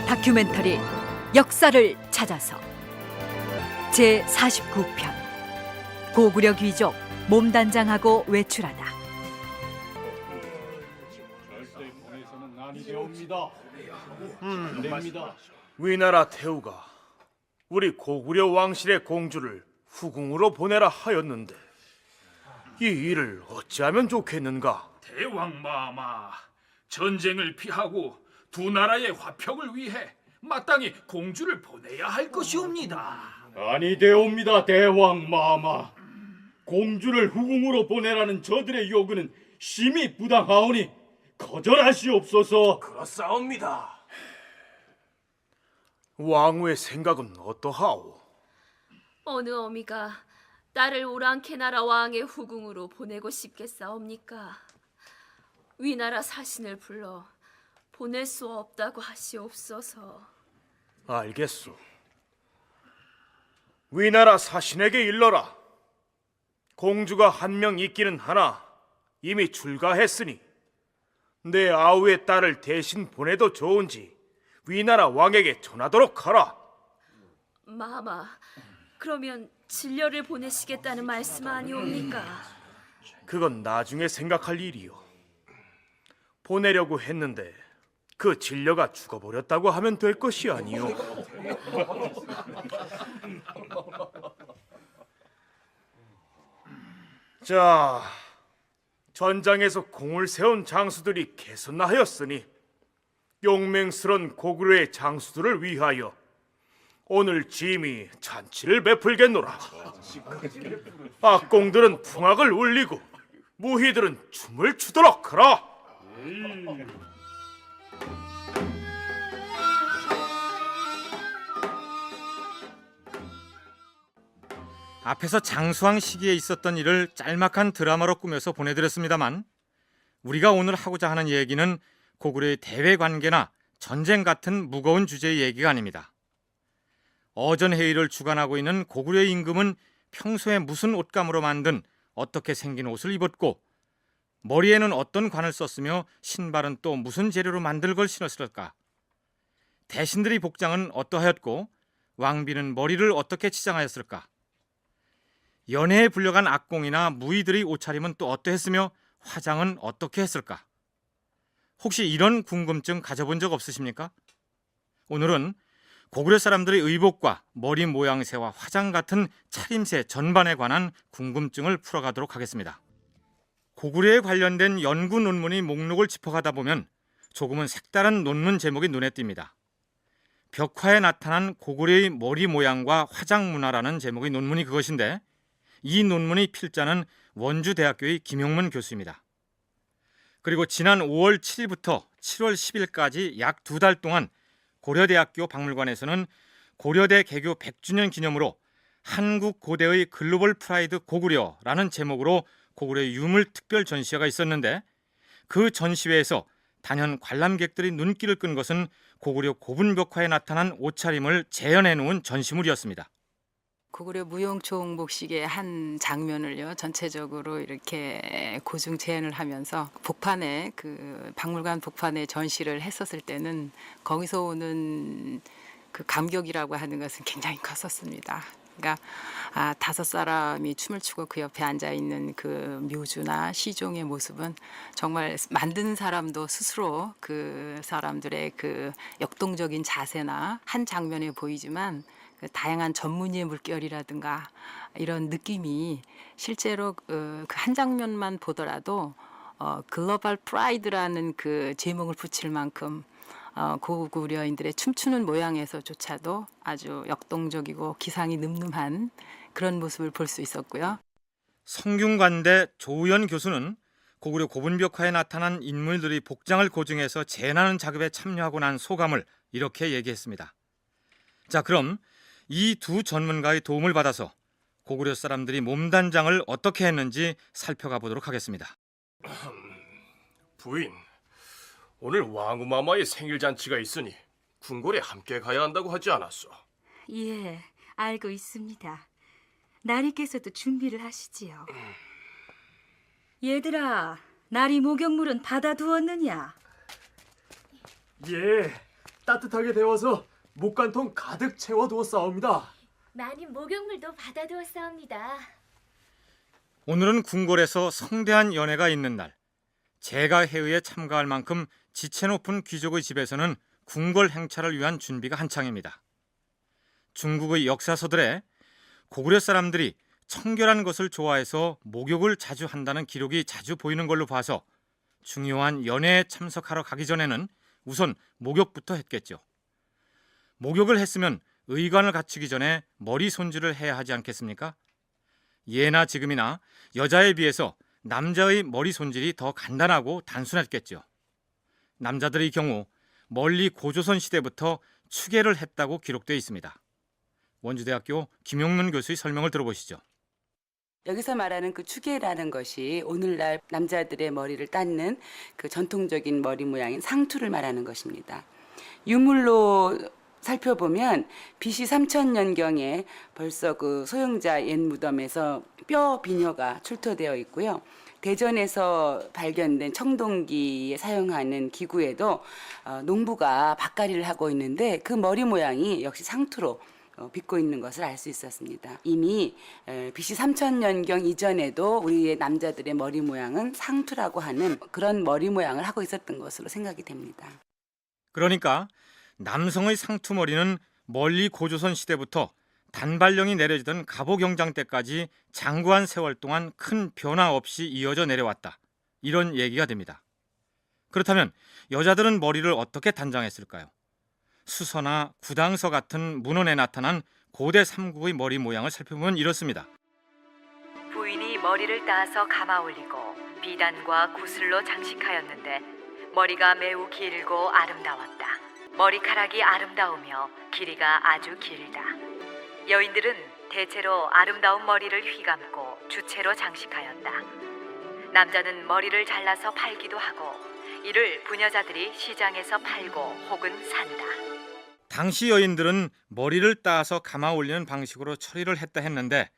다큐멘터리 역사를 찾아서 제49편 고구려 귀족 몸단장하고 외출하다. 위나라 태후가 우리 고구려 왕실의 공주를 후궁으로 보내라 하였는데 이 일을 어찌하면 좋겠는가? 대왕 마마, 전쟁을 피하고 두 나라의 화평을 위해 마땅히 공주를 보내야 할 것이옵니다. 아니되옵니다, 대왕 마마. 공주를 후궁으로 보내라는 저들의 요구는 심히 부당하오니 거절하시옵소서. 그렇사옵니다. 왕후의 생각은 어떠하오? 어느 어미가 딸을 오랑캐나라 왕의 후궁으로 보내고 싶겠사옵니까? 위나라 사신을 불러 보낼 수 없다고 하시옵소서. 알겠소. 위나라 사신에게 일러라. 공주가 한 명 있기는 하나 이미 출가했으니 내 아우의 딸을 대신 보내도 좋은지 위나라 왕에게 전하도록 하라. 마마, 그러면 진료를 보내시겠다는 말씀 아니옵니까? 그건 나중에 생각할 일이요. 보내려고 했는데 그 진료가 죽어버렸다고 하면 될 것이 아니요. 자, 전장에서 공을 세운 장수들이 개선나 하였으니 용맹스런 고구려의 장수들을 위하여 오늘 짐이 잔치를 베풀겠노라. 악공들은 풍악을 울리고 무희들은 춤을 추도록 하라. 앞에서 장수왕 시기에 있었던 일을 짤막한 드라마로 꾸며서 보내드렸습니다만 우리가 오늘 하고자 하는 얘기는 고구려의 대외관계나 전쟁 같은 무거운 주제의 얘기가 아닙니다. 어전회의를 주관하고 있는 고구려의 임금은 평소에 무슨 옷감으로 만든 어떻게 생긴 옷을 입었고 머리에는 어떤 관을 썼으며 신발은 또 무슨 재료로 만들 걸 신었을까? 대신들의 복장은 어떠하였고 왕비는 머리를 어떻게 치장하였을까? 연회에 불려간 악공이나 무희들의 옷차림은 또 어떠했으며 화장은 어떻게 했을까? 혹시 이런 궁금증 가져본 적 없으십니까? 오늘은 고구려 사람들의 의복과 머리 모양새와 화장 같은 차림새 전반에 관한 궁금증을 풀어가도록 하겠습니다. 고구려에 관련된 연구 논문의 목록을 짚어가다 보면 조금은 색다른 논문 제목이 눈에 띕니다. 벽화에 나타난 고구려의 머리 모양과 화장 문화라는 제목의 논문이 그것인데 이 논문의 필자는 원주대학교의 김용문 교수입니다. 그리고 지난 5월 7일부터 7월 10일까지 약 2달 동안 고려대학교 박물관에서는 고려대 개교 100주년 기념으로 한국 고대의 글로벌 프라이드 고구려라는 제목으로 고구려의 유물 특별 전시회가 있었는데 그 전시회에서 단연 관람객들이 눈길을 끈 것은 고구려 고분벽화에 나타난 옷차림을 재현해 놓은 전시물이었습니다. 고구려 무용총복식의 한 장면을요 전체적으로 이렇게 고증 재현을 하면서 복판에 그 박물관 복판에 전시를 했었을 때는 거기서 오는 그 감격이라고 하는 것은 굉장히 컸었습니다. 그러니까 다섯 사람이 춤을 추고 그 옆에 앉아 있는 그 묘주나 시종의 모습은 정말 만드는 사람도 스스로 그 사람들의 그 역동적인 자세나 한 장면에 보이지만 그 다양한 전문의의 물결이라든가 이런 느낌이 실제로 그 한 장면만 보더라도 글로벌 프라이드라는 그 제목을 붙일 만큼 고구려인들의 춤추는 모양에서조차도 아주 역동적이고 기상이 늠름한 그런 모습을 볼 수 있었고요. 성균관대 조우연 교수는 고구려 고분벽화에 나타난 인물들의 복장을 고증해서 재현하는 작업에 참여하고 난 소감을 이렇게 얘기했습니다. 자, 그럼 이 두 전문가의 도움을 받아서 고구려 사람들이 몸단장을 어떻게 했는지 살펴가 보도록 하겠습니다. 부인, 오늘 왕후마마의 생일잔치가 있으니 궁궐에 함께 가야 한다고 하지 않았소? 예, 알고 있습니다. 나리께서도 준비를 하시지요. 얘들아, 나리 목욕물은 받아두었느냐? 예, 따뜻하게 데워서 목간통 가득 채워두었사옵니다. 많은 목욕물도 받아두었사옵니다. 오늘은 궁궐에서 성대한 연회가 있는 날. 제가 회의에 참가할 만큼 지체 높은 귀족의 집에서는 궁궐 행차를 위한 준비가 한창입니다. 중국의 역사서들에 고구려 사람들이 청결한 것을 좋아해서 목욕을 자주 한다는 기록이 자주 보이는 걸로 봐서 중요한 연회에 참석하러 가기 전에는 우선 목욕부터 했겠죠. 목욕을 했으면 의관을 갖추기 전에 머리 손질을 해야 하지 않겠습니까? 예나 지금이나 여자에 비해서 남자의 머리 손질이 더 간단하고 단순했겠죠. 남자들의 경우 멀리 고조선 시대부터 추계를 했다고 기록되어 있습니다. 원주대학교 김용문 교수의 설명을 들어보시죠. 여기서 말하는 그 추계라는 것이 오늘날 남자들의 머리를 닦는 그 전통적인 머리 모양인 상투를 말하는 것입니다. 유물로 살펴보면 BC 3000년경에 벌써 그 소영자 옛 무덤에서 뼈 비녀가 출토되어 있고요. 대전에서 발견된 청동기에 사용하는 기구에도 농부가 밭갈이를 하고 있는데 그 머리 모양이 역시 상투로 빚고 있는 것을 알 수 있었습니다. 이미 BC 3000년경 이전에도 우리의 남자들의 머리 모양은 상투라고 하는 그런 머리 모양을 하고 있었던 것으로 생각이 됩니다. 그러니까 남성의 상투머리는 멀리 고조선 시대부터 단발령이 내려지던 갑오경장 때까지 장구한 세월 동안 큰 변화 없이 이어져 내려왔다. 이런 얘기가 됩니다. 그렇다면 여자들은 머리를 어떻게 단장했을까요? 수서나 구당서 같은 문헌에 나타난 고대 삼국의 머리 모양을 살펴보면 이렇습니다. 부인이 머리를 따서 감아 올리고 비단과 구슬로 장식하였는데 머리가 매우 길고 아름다웠다. 머리카락이 아름다우며 길이가 아주 길다. 여인들은 대체로 아름다운 머리를 휘감고 주체로 장식하였다. 남자는 머리를 잘라서 팔기도 하고 이를 부녀자들이 시장에서 팔고 혹은 산다. 당시 여인들은 머리를 따서 감아 올리는 방식으로 처리를 했다 했는데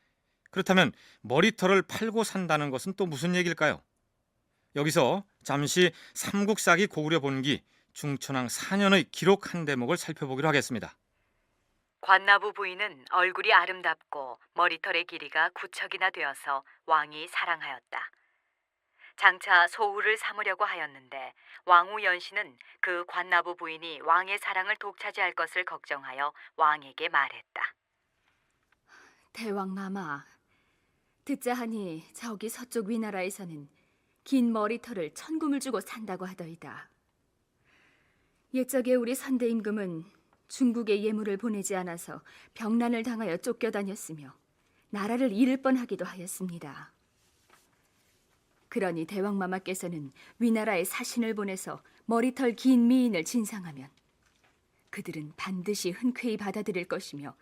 그렇다면 머리털을 팔고 산다는 것은 또 무슨 얘기일까요? 여기서 잠시 삼국사기 고구려 본기 중천왕 4년의 기록 한 대목을 살펴보기로 하겠습니다. 관나부 부인은 얼굴이 아름답고 머리털의 길이가 9척이나 되어서 왕이 사랑하였다. 장차 소후를 삼으려고 하였는데 왕후 연씨는 그 관나부 부인이 왕의 사랑을 독차지할 것을 걱정하여 왕에게 말했다. 대왕마마, 듣자 하니 저기 서쪽 위나라에서는 긴 머리털을 천금을 주고 산다고 하더이다. 옛적에 우리 선대 임금은 중국에 예물을 보내지 않아서 병난을 당하여 쫓겨다녔으며 나라를 잃을 뻔하기도 하였습니다. 그러니 대왕마마께서는 위나라에 사신을 보내서 머리털 긴 미인을 진상하면 그들은 반드시 흔쾌히 받아들일 것이며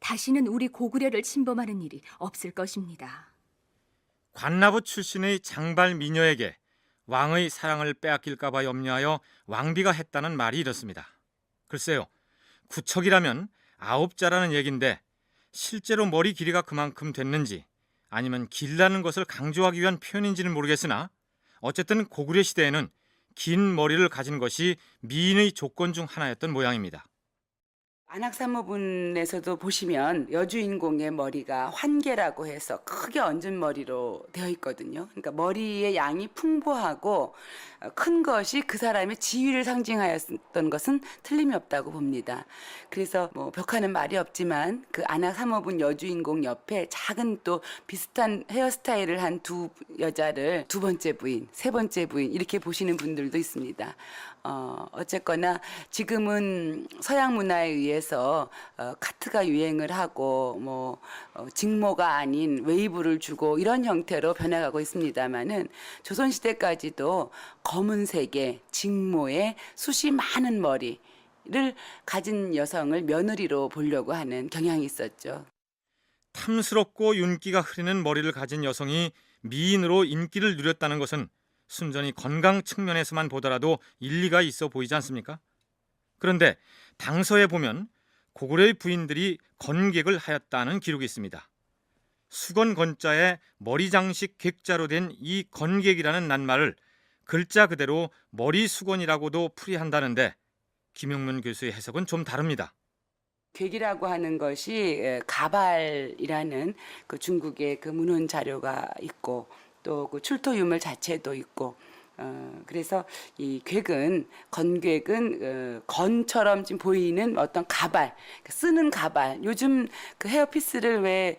다시는 우리 고구려를 침범하는 일이 없을 것입니다. 관나부 출신의 장발 미녀에게 왕의 사랑을 빼앗길까 봐 염려하여 왕비가 했다는 말이 이렇습니다. 글쎄요, 9척이라면 9자라는 얘긴데 실제로 머리 길이가 그만큼 됐는지 아니면 길다는 것을 강조하기 위한 표현인지는 모르겠으나 어쨌든 고구려 시대에는 긴 머리를 가진 것이 미인의 조건 중 하나였던 모양입니다. 안악사모분에서도 보시면 여주인공의 머리가 환계라고 해서 크게 얹은 머리로 되어 있거든요. 그러니까 머리의 양이 풍부하고 큰 것이 그 사람의 지위를 상징하였던 것은 틀림이 없다고 봅니다. 그래서 뭐 벽하는 말이 없지만 그 안악사모분 여주인공 옆에 작은 또 비슷한 헤어스타일을 한 두 여자를 두 번째 부인, 세 번째 부인 이렇게 보시는 분들도 있습니다. 어쨌거나 지금은 서양 문화에 의해서 카트가 유행을 하고 직모가 아닌 웨이브를 주고 이런 형태로 변해가고 있습니다만은 조선 시대까지도 검은색의 직모에 숱이 많은 머리를 가진 여성을 며느리로 보려고 하는 경향이 있었죠. 탐스럽고 윤기가 흐르는 머리를 가진 여성이 미인으로 인기를 누렸다는 것은 순전히 건강 측면에서만 보더라도 일리가 있어 보이지 않습니까? 그런데 당서에 보면 고구려의 부인들이 건객을 하였다는 기록이 있습니다. 수건 건자에 머리 장식 객자로 된 이 건객이라는 낱말을 글자 그대로 머리 수건이라고도 풀이한다는데 김용문 교수의 해석은 좀 다릅니다. 괴기라고 하는 것이 가발이라는 그 중국의 그 문헌 자료가 있고 또 그 출토 유물 자체도 있고 그래서 이 괴근 건괴근 건처럼 지금 보이는 어떤 가발 쓰는 가발 요즘 그 헤어피스를 왜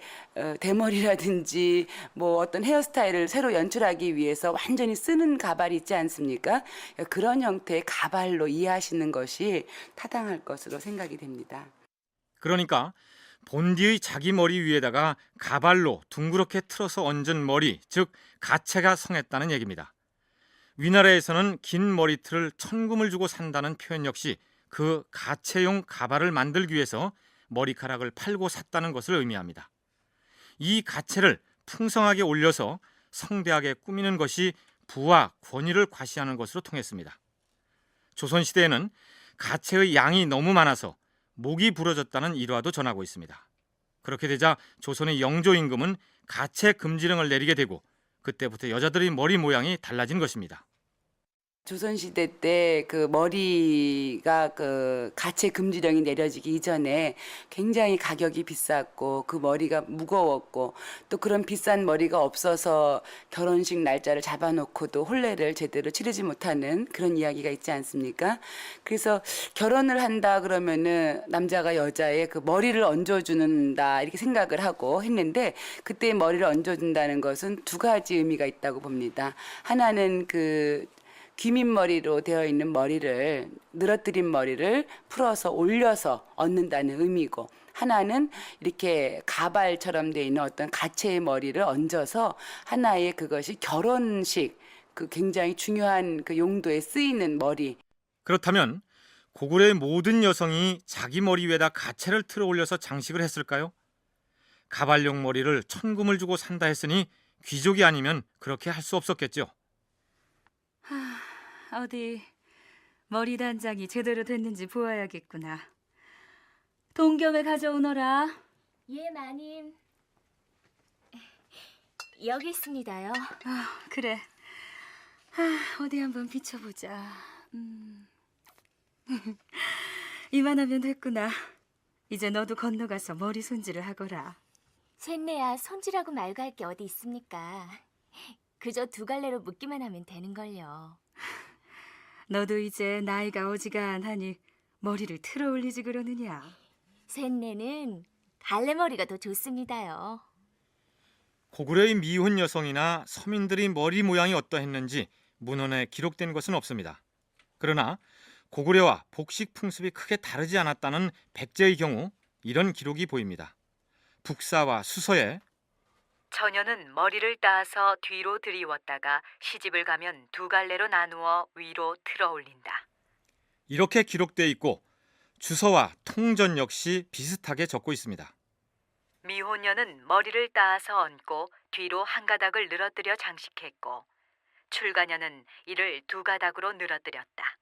대머리라든지 뭐 어떤 헤어스타일을 새로 연출하기 위해서 완전히 쓰는 가발이 있지 않습니까? 그런 형태의 가발로 이해하시는 것이 타당할 것으로 생각이 됩니다. 그러니까 본디의 자기 머리 위에다가 가발로 둥그렇게 틀어서 얹은 머리, 즉 가채가 성했다는 얘기입니다. 위나라에서는 긴 머리틀을 천금을 주고 산다는 표현 역시 그 가채용 가발을 만들기 위해서 머리카락을 팔고 샀다는 것을 의미합니다. 이 가채를 풍성하게 올려서 성대하게 꾸미는 것이 부와 권위를 과시하는 것으로 통했습니다. 조선시대에는 가채의 양이 너무 많아서 목이 부러졌다는 일화도 전하고 있습니다. 그렇게 되자 조선의 영조 임금은 가채 금지령을 내리게 되고 그때부터 여자들의 머리 모양이 달라진 것입니다. 조선시대 때 그 머리가 그 가채 금지령이 내려지기 이전에 굉장히 가격이 비쌌고 그 머리가 무거웠고 또 그런 비싼 머리가 없어서 결혼식 날짜를 잡아놓고도 혼례를 제대로 치르지 못하는 그런 이야기가 있지 않습니까? 그래서 결혼을 한다 그러면은 남자가 여자의 그 머리를 얹어주는다 이렇게 생각을 하고 했는데 그때 머리를 얹어준다는 것은 두 가지 의미가 있다고 봅니다. 하나는 그 귀밑머리로 되어 있는 머리를 늘어뜨린 머리를 풀어서 올려서 얹는다는 의미고 하나는 이렇게 가발처럼 되어 있는 어떤 가채의 머리를 얹어서 하나의 그것이 결혼식 그 굉장히 중요한 그 용도에 쓰이는 머리. 그렇다면 고구려의 모든 여성이 자기 머리 위에다 가채를 틀어 올려서 장식을 했을까요? 가발용 머리를 천금을 주고 산다 했으니 귀족이 아니면 그렇게 할 수 없었겠죠. 어디 머리 단장이 제대로 됐는지 보아야겠구나. 동경을 가져오너라. 예, 마님. 여기 있습니다요. 그래. 어디 한번 비춰보자. 이만하면 됐구나. 이제 너도 건너가서 머리 손질을 하거라. 쇳내야 손질하고 말고 할 게 어디 있습니까? 그저 두 갈래로 묶기만 하면 되는걸요. 너도 이제 나이가 어지간하니 머리를 틀어 올리지 그러느냐. 쇳내는 갈래머리가 더 좋습니다요. 고구려의 미혼 여성이나 서민들의 머리 모양이 어떠했는지 문헌에 기록된 것은 없습니다. 그러나 고구려와 복식 풍습이 크게 다르지 않았다는 백제의 경우 이런 기록이 보입니다. 북사와 수서에 처녀는 머리를 따서 뒤로 들이웠다가 시집을 가면 두 갈래로 나누어 위로 틀어 올린다. 이렇게 기록돼 있고 주서와 통전 역시 비슷하게 적고 있습니다. 미혼녀는 머리를 따서 얹고 뒤로 한 가닥을 늘어뜨려 장식했고 출가녀는 이를 두 가닥으로 늘어뜨렸다.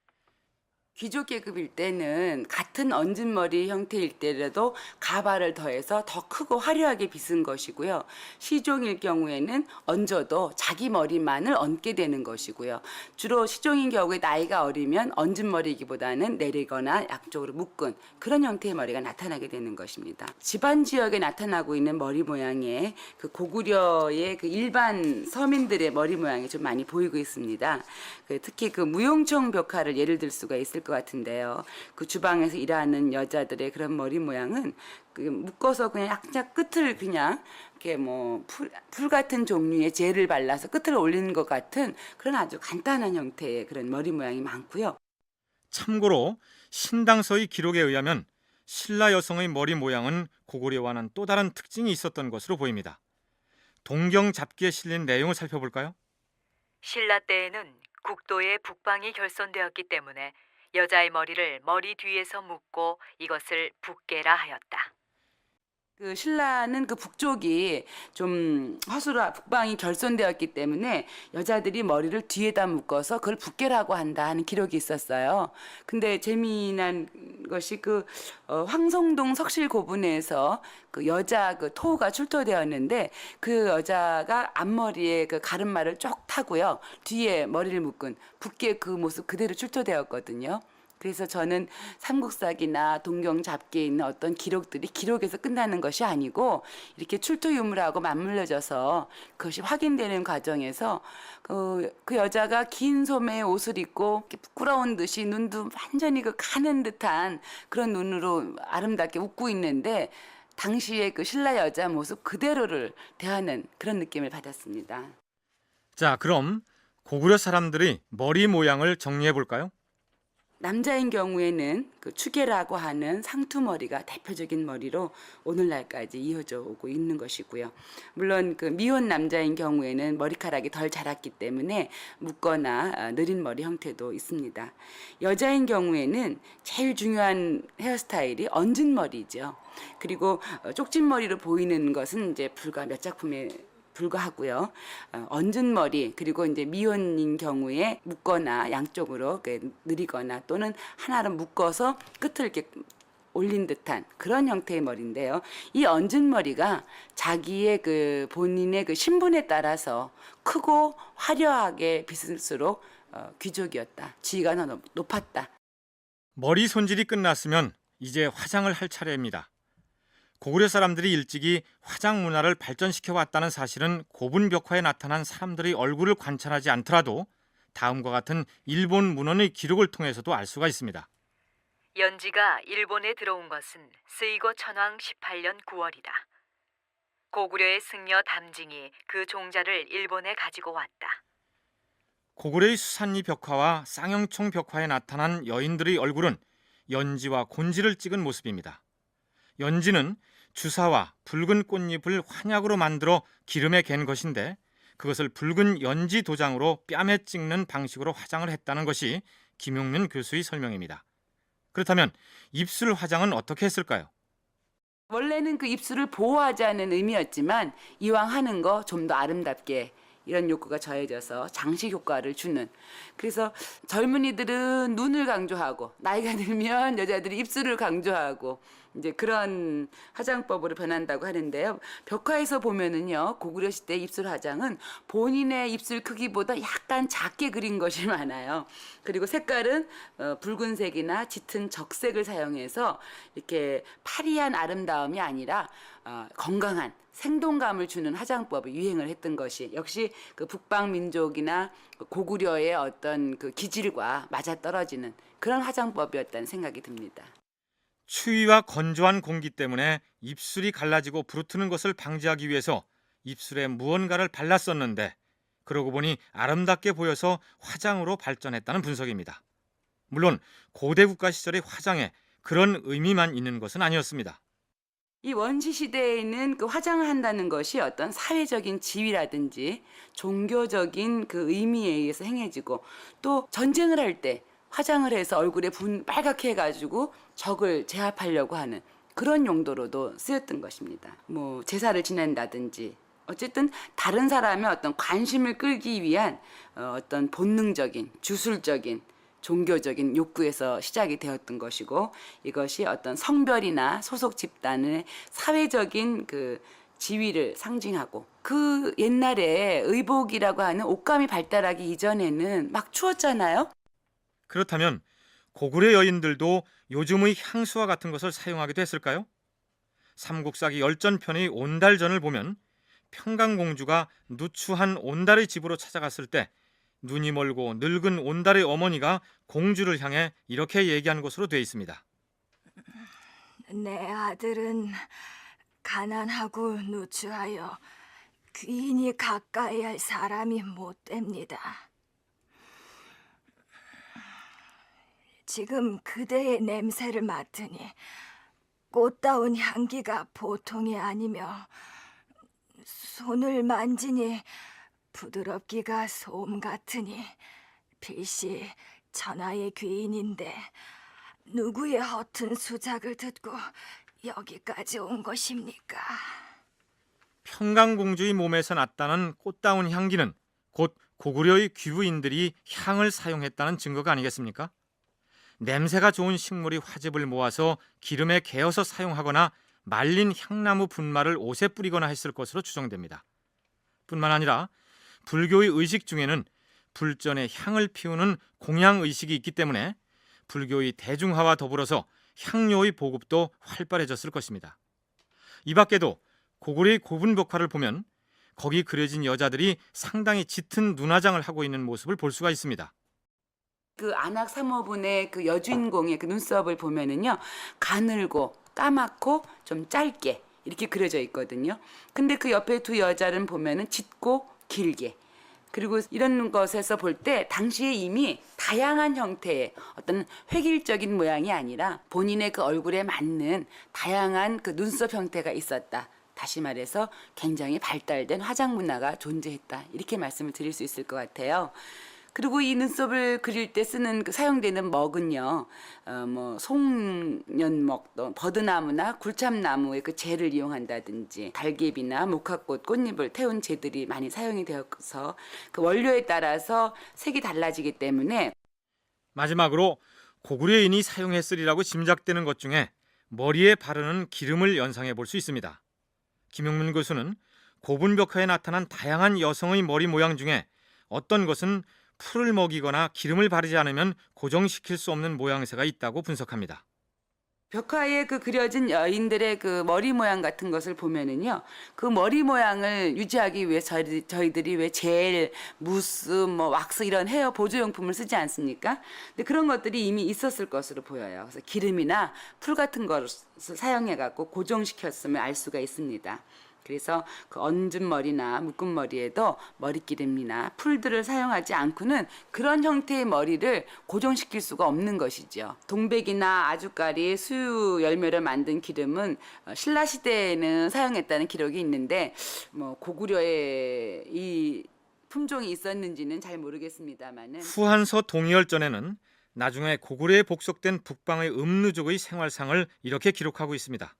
귀족 계급일 때는 같은 얹은 머리 형태일 때라도 가발을 더해서 더 크고 화려하게 빗은 것이고요. 시종일 경우에는 얹어도 자기 머리만을 얹게 되는 것이고요. 주로 시종인 경우에 나이가 어리면 얹은 머리이기보다는 내리거나 양쪽으로 묶은 그런 형태의 머리가 나타나게 되는 것입니다. 집안 지역에 나타나고 있는 머리 모양에 그 고구려의 그 일반 서민들의 머리 모양이 좀 많이 보이고 있습니다. 특히 그 무용청 벽화를 예를 들 수가 있을 것 같은데요. 그 주방에서 일하는 여자들의 그런 머리 모양은 그 묶어서 그냥 약간 끝을 그냥 이렇게 뭐 풀 같은 종류의 젤을 발라서 끝을 올리는 것 같은 그런 아주 간단한 형태의 그런 머리 모양이 많고요. 참고로 신당서의 기록에 의하면 신라 여성의 머리 모양은 고구려와는 또 다른 특징이 있었던 것으로 보입니다. 동경 잡기에 실린 내용을 살펴볼까요? 신라 때에는 국도의 북방이 결손되었기 때문에 여자의 머리를 머리 뒤에서 묶고 이것을 북계라 하였다. 그 신라는 그 북쪽이 좀 허술하 북방이 결손되었기 때문에 여자들이 머리를 뒤에다 묶어서 그걸 북계라고 한다 하는 기록이 있었어요. 근데 재미난 것이 그 황성동 석실 고분에서 그 여자 그 토가 출토되었는데 그 여자가 앞머리에 그 가르마를 쭉 타고요. 뒤에 머리를 묶은 북계 그 모습 그대로 출토되었거든요. 그래서 저는 삼국사기나 동경잡기에 있는 어떤 기록들이 기록에서 끝나는 것이 아니고 이렇게 출토 유물하고 맞물려져서 그것이 확인되는 과정에서 그 여자가 긴 소매의 옷을 입고 이렇게 부끄러운 듯이 눈도 완전히 그 가는 듯한 그런 눈으로 아름답게 웃고 있는데 당시의 그 신라 여자 모습 그대로를 대하는 그런 느낌을 받았습니다. 자, 그럼 고구려 사람들이 머리 모양을 정리해 볼까요? 남자인 경우에는 그 추계라고 하는 상투머리가 대표적인 머리로 오늘날까지 이어져 오고 있는 것이고요. 물론 그 미혼 남자인 경우에는 머리카락이 덜 자랐기 때문에 묶거나 느린 머리 형태도 있습니다. 여자인 경우에는 제일 중요한 헤어스타일이 얹은 머리죠. 그리고 쪽진 머리로 보이는 것은 이제 불과 몇 작품에 불과하고요. 얹은 머리 그리고 이제 미혼인 경우에 묶거나 양쪽으로 느리거나 또는 하나로 묶어서 끝을 이렇게 올린 듯한 그런 형태의 머리인데요. 이 얹은 머리가 자기의 그 본인의 그 신분에 따라서 크고 화려하게 빗을수록 귀족이었다. 지위가 높았다. 머리 손질이 끝났으면 이제 화장을 할 차례입니다. 고구려 사람들이 일찍이 화장 문화를 발전시켜 왔다는 사실은 고분 벽화에 나타난 사람들의 얼굴을 관찰하지 않더라도 다음과 같은 일본 문헌의 기록을 통해서도 알 수가 있습니다. 연지가 일본에 들어온 것은 스이고 천황 18년 9월이다. 고구려의 승려 담징이 그 종자를 일본에 가지고 왔다. 고구려의 수산리 벽화와 쌍용총 벽화에 나타난 여인들의 얼굴은 연지와 곤지를 찍은 모습입니다. 연지는 주사와 붉은 꽃잎을 환약으로 만들어 기름에 갠 것인데 그것을 붉은 연지 도장으로 뺨에 찍는 방식으로 화장을 했다는 것이 김용윤 교수의 설명입니다. 그렇다면 입술 화장은 어떻게 했을까요? 원래는 그 입술을 보호하자는 의미였지만 이왕 하는 거 좀 더 아름답게 이런 욕구가 더해져서 장식 효과를 주는. 그래서 젊은이들은 눈을 강조하고 나이가 들면 여자들이 입술을 강조하고 이제 그런 화장법으로 변한다고 하는데요. 벽화에서 보면은요, 고구려 시대 입술 화장은 본인의 입술 크기보다 약간 작게 그린 것이 많아요. 그리고 색깔은 붉은색이나 짙은 적색을 사용해서 이렇게 파리한 아름다움이 아니라 건강한 생동감을 주는 화장법이 유행을 했던 것이 역시 그 북방 민족이나 고구려의 어떤 그 기질과 맞아떨어지는 그런 화장법이었다는 생각이 듭니다. 추위와 건조한 공기 때문에 입술이 갈라지고 부르트는 것을 방지하기 위해서 입술에 무언가를 발랐었는데 그러고 보니 아름답게 보여서 화장으로 발전했다는 분석입니다. 물론 고대 국가 시절의 화장에 그런 의미만 있는 것은 아니었습니다. 이 원시 시대에는 그 화장을 한다는 것이 어떤 사회적인 지위라든지 종교적인 그 의미에 의해서 행해지고 또 전쟁을 할 때 화장을 해서 얼굴에 빨갛게 해가지고 적을 제압하려고 하는 그런 용도로도 쓰였던 것입니다. 뭐 제사를 지낸다든지 어쨌든 다른 사람의 어떤 관심을 끌기 위한 어떤 본능적인 주술적인 종교적인 욕구에서 시작이 되었던 것이고 이것이 어떤 성별이나 소속 집단의 사회적인 그 지위를 상징하고 그 옛날에 의복이라고 하는 옷감이 발달하기 이전에는 막 추웠잖아요. 그렇다면 고구려 여인들도 요즘의 향수와 같은 것을 사용하기도 했을까요? 삼국사기 열전편의 온달전을 보면 평강공주가 누추한 온달의 집으로 찾아갔을 때 눈이 멀고 늙은 온달의 어머니가 공주를 향해 이렇게 얘기한 것으로 되어 있습니다. 내 아들은 가난하고 누추하여 귀인이 가까이 할 사람이 못 됩니다. 지금 그대의 냄새를 맡으니 꽃다운 향기가 보통이 아니며 손을 만지니 부드럽기가 솜 같으니 필시 천하의 귀인인데 누구의 허튼 수작을 듣고 여기까지 온 것입니까? 평강공주의 몸에서 났다는 꽃다운 향기는 곧 고구려의 귀부인들이 향을 사용했다는 증거가 아니겠습니까? 냄새가 좋은 식물의 화즙을 모아서 기름에 개어서 사용하거나 말린 향나무 분말을 옷에 뿌리거나 했을 것으로 추정됩니다. 뿐만 아니라 불교의 의식 중에는 불전에 향을 피우는 공양의식이 있기 때문에 불교의 대중화와 더불어서 향료의 보급도 활발해졌을 것입니다. 이 밖에도 고구려의 고분벽화를 보면 거기 그려진 여자들이 상당히 짙은 눈화장을 하고 있는 모습을 볼 수가 있습니다. 그 안악 삼호분의 그 여주인공의 그 눈썹을 보면은요, 가늘고 까맣고 좀 짧게 이렇게 그려져 있거든요. 근데 그 옆에 두 여자는 보면은 짙고 길게. 그리고 이런 것에서 볼 때 당시에 이미 다양한 형태의 어떤 획일적인 모양이 아니라 본인의 그 얼굴에 맞는 다양한 그 눈썹 형태가 있었다. 다시 말해서 굉장히 발달된 화장 문화가 존재했다. 이렇게 말씀을 드릴 수 있을 것 같아요. 그리고 이 눈썹을 그릴 때 쓰는 그 사용되는 먹은요, 송년목, 또 버드나무나 굴참나무의 그 재를 이용한다든지 달개비나 목화꽃 꽃잎을 태운 재들이 많이 사용이 되어서 그 원료에 따라서 색이 달라지기 때문에. 마지막으로 고구려인이 사용했으리라고 짐작되는 것 중에 머리에 바르는 기름을 연상해 볼 수 있습니다. 김용문 교수는 고분벽화에 나타난 다양한 여성의 머리 모양 중에 어떤 것은 풀을 먹이거나 기름을 바르지 않으면 고정시킬 수 없는 모양새가 있다고 분석합니다. 벽화에 그 그려진 여인들의 그 머리 모양 같은 것을 보면은요, 그 머리 모양을 유지하기 위해 저희들이 왜 젤, 무스, 왁스 이런 헤어 보조용품을 쓰지 않습니까? 근데 그런 것들이 이미 있었을 것으로 보여요. 그래서 기름이나 풀 같은 것을 사용해 갖고 고정시켰음을 알 수가 있습니다. 그래서 그 얹은 머리나 묶은 머리에도 머리기름이나 풀들을 사용하지 않고는 그런 형태의 머리를 고정시킬 수가 없는 것이죠. 동백이나 아주까리, 수유 열매를 만든 기름은 신라 시대에는 사용했다는 기록이 있는데 고구려에 이 품종이 있었는지는 잘 모르겠습니다만은. 후한서 동이열전에는 나중에 고구려에 복속된 북방의 음루족의 생활상을 이렇게 기록하고 있습니다.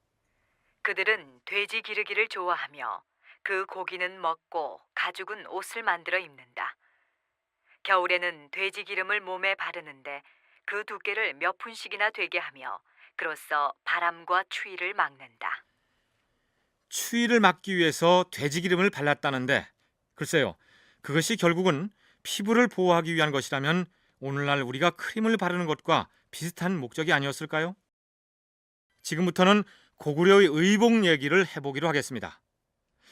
그들은 돼지 기르기를 좋아하며 그 고기는 먹고 가죽은 옷을 만들어 입는다. 겨울에는 돼지 기름을 몸에 바르는데 그 두께를 몇 푼씩이나 되게 하며 그로써 바람과 추위를 막는다. 추위를 막기 위해서 돼지 기름을 발랐다는데 글쎄요, 그것이 결국은 피부를 보호하기 위한 것이라면 오늘날 우리가 크림을 바르는 것과 비슷한 목적이 아니었을까요? 지금부터는 고구려의 의복 얘기를 해보기로 하겠습니다.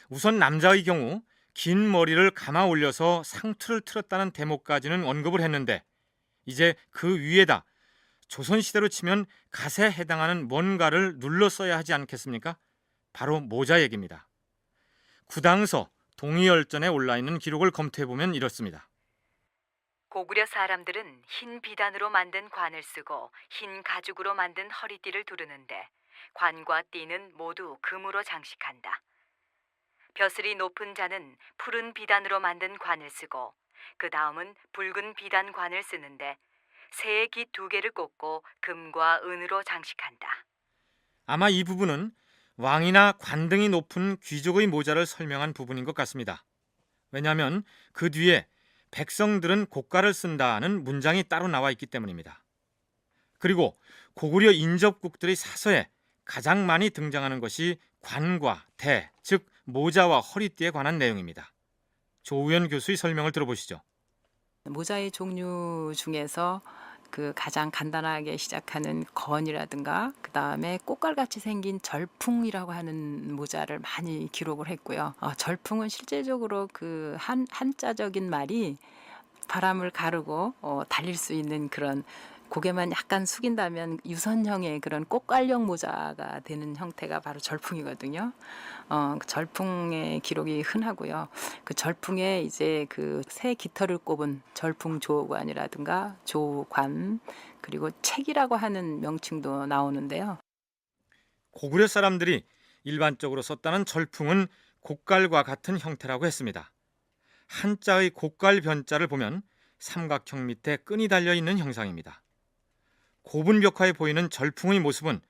우선 남자의 경우 긴 머리를 감아 올려서 상투를 틀었다는 대목까지는 언급을 했는데 이제 그 위에다 조선시대로 치면 갓에 해당하는 뭔가를 눌러 써야 하지 않겠습니까? 바로 모자 얘기입니다. 구당서 동이열전에 올라있는 기록을 검토해보면 이렇습니다. 고구려 사람들은 흰 비단으로 만든 관을 쓰고 흰 가죽으로 만든 허리띠를 두르는데 관과 띠는 모두 금으로 장식한다. 벼슬이 높은 자는 푸른 비단으로 만든 관을 쓰고 그 다음은 붉은 비단 관을 쓰는데 새의 깃 2개를 꽂고 금과 은으로 장식한다. 아마 이 부분은 왕이나 관등이 높은 귀족의 모자를 설명한 부분인 것 같습니다. 왜냐하면 그 뒤에 백성들은 고가를 쓴다는 문장이 따로 나와 있기 때문입니다. 그리고 고구려 인접국들의 사서에 가장 많이 등장하는 것이 관과 대, 즉 모자와 허리띠에 관한 내용입니다. 조우연 교수의 설명을 들어보시죠. 모자의 종류 중에서 그 가장 간단하게 시작하는 건이라든가 그 다음에 꽃갈같이 생긴 절풍이라고 하는 모자를 많이 기록을 했고요. 절풍은 실제적으로 그 한자적인 말이 바람을 가르고 달릴 수 있는 그런 고개만 약간 숙인다면 유선형의 그런 꽃갈형 모자가 되는 형태가 바로 절풍이거든요. 그 절풍의 기록이 흔하고요. 그 절풍에 이제 그 새 깃털을 꼽은 절풍 조관이라든가 조관 그리고 책이라고 하는 명칭도 나오는데요. 고구려 사람들이 일반적으로 썼다는 절풍은 곡갈과 같은 형태라고 했습니다. 한자의 곡갈 변자를 보면 삼각형 밑에 끈이 달려 있는 형상입니다. 고분벽화에 보이는 절풍의 모습은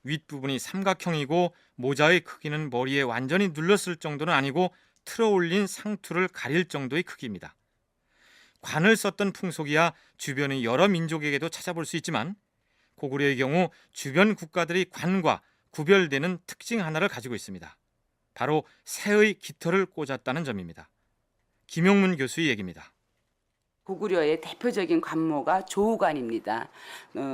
윗부분이 삼각형이고 모자의 크기는 머리에 완전히 눌렀을 정도는 아니고 틀어 올린 상투를 가릴 정도의 크기입니다. 관을 썼던 풍속이야 주변의 여러 민족에게도 찾아볼 수 있지만 고구려의 경우 주변 국가들이 관과 구별되는 특징 하나를 가지고 있습니다. 바로 새의 깃털을 꽂았다는 점입니다. 김용문 교수의 얘기입니다. 고구려의 대표적인 관모가 조우관입니다.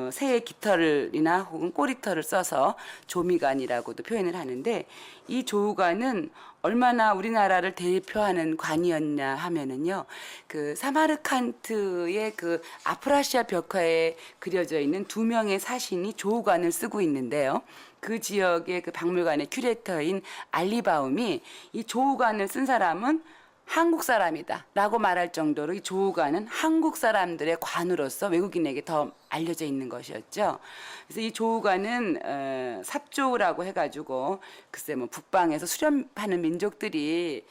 새의 깃털이나 혹은 꼬리털을 써서 조미관이라고도 표현을 하는데, 이 조우관은 얼마나 우리나라를 대표하는 관이었냐 하면은요, 그 사마르칸트의 그 아프라시아 벽화에 그려져 있는 2명의 사신이 조우관을 쓰고 있는데요. 그 지역의 그 박물관의 큐레이터인 알리바움이 이 조우관을 쓴 사람은 한국 사람이다 라고 말할 정도로 이 조우관은 한국 사람들의 관으로서 외국인에게 더 알려져 있는 것이었죠. 그래서 이 조우관은 삽조우라고 해가지고 글쎄 뭐 북방에서 수렴하는 민족들이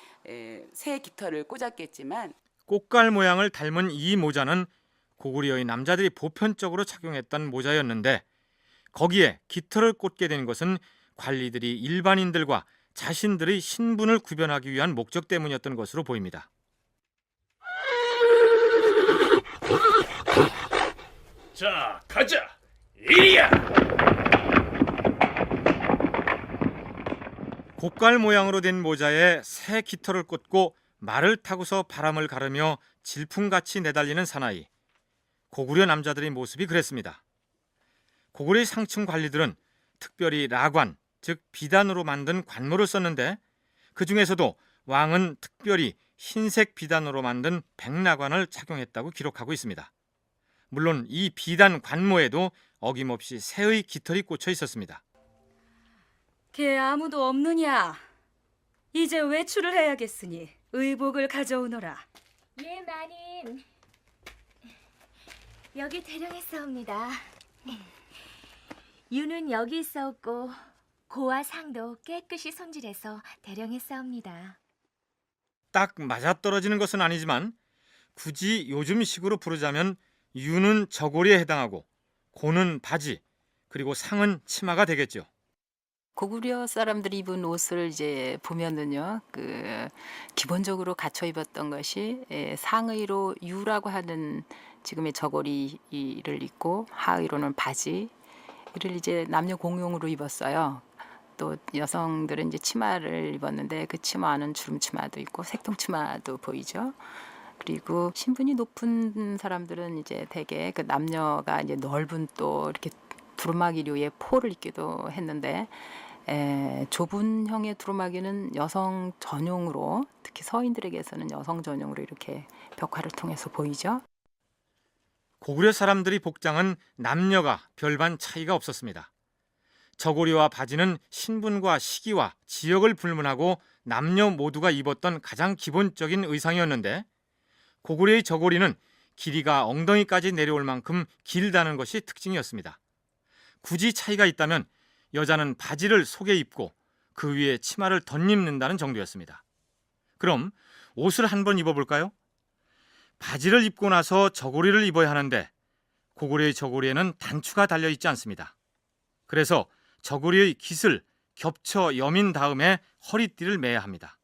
새 깃털을 꽂았겠지만, 꽃갈 모양을 닮은 이 모자는 고구려의 남자들이 보편적으로 착용했던 모자였는데, 거기에 깃털을 꽂게 된 것은 관리들이 일반인들과 자신들의 신분을 구별하기 위한 목적 때문이었던 것으로 보입니다. 자, 가자. 이리야. 곡갈 모양으로 된 모자에 새 깃털을 꽂고 말을 타고서 바람을 가르며 질풍같이 내달리는 사나이. 고구려 남자들의 모습이 그랬습니다. 고구려의 상층 관리들은 특별히 라관, 즉 비단으로 만든 관모를 썼는데, 그 중에서도 왕은 특별히 흰색 비단으로 만든 백라관을 착용했다고 기록하고 있습니다. 물론 이 비단 관모에도 어김없이 새의 깃털이 꽂혀 있었습니다. 걔 아무도 없느냐? 이제 외출을 해야겠으니 의복을 가져오너라. 예, 마님. 여기 대령했사옵니다. 유는 여기 있사옵고 고와 상도 깨끗이 손질해서 대령했사옵니다. 딱 맞아떨어지는 것은 아니지만 굳이 요즘식으로 부르자면 유는 저고리에 해당하고 고는 바지, 그리고 상은 치마가 되겠죠. 고구려 사람들이 입은 옷을 이제 보면은요, 기본적으로 갖춰 입었던 것이 상의로 유라고 하는 지금의 저고리를 입고, 하의로는 바지, 이를 이제 남녀 공용으로 입었어요. 또 여성들은 이제 치마를 입었는데, 그 치마는 주름 치마도 있고 색동 치마도 보이죠. 그리고 신분이 높은 사람들은 이제 대개 그 남녀가 이제 넓은 또 이렇게 두루마기류의 포를 입기도 했는데, 좁은 형의 두루마기는 여성 전용으로, 특히 서인들에게서는 여성 전용으로 이렇게 벽화를 통해서 보이죠. 고구려 사람들의 복장은 남녀가 별반 차이가 없었습니다. 저고리와 바지는 신분과 시기와 지역을 불문하고 남녀 모두가 입었던 가장 기본적인 의상이었는데, 고구려의 저고리는 길이가 엉덩이까지 내려올 만큼 길다는 것이 특징이었습니다. 굳이 차이가 있다면 여자는 바지를 속에 입고 그 위에 치마를 덧입는다는 정도였습니다. 그럼 옷을 한번 입어볼까요? 바지를 입고 나서 저고리를 입어야 하는데, 고구려의 저고리에는 단추가 달려있지 않습니다. 그래서 저고리의 깃을 겹쳐 여민 다음에 허리띠를 매야 합니다.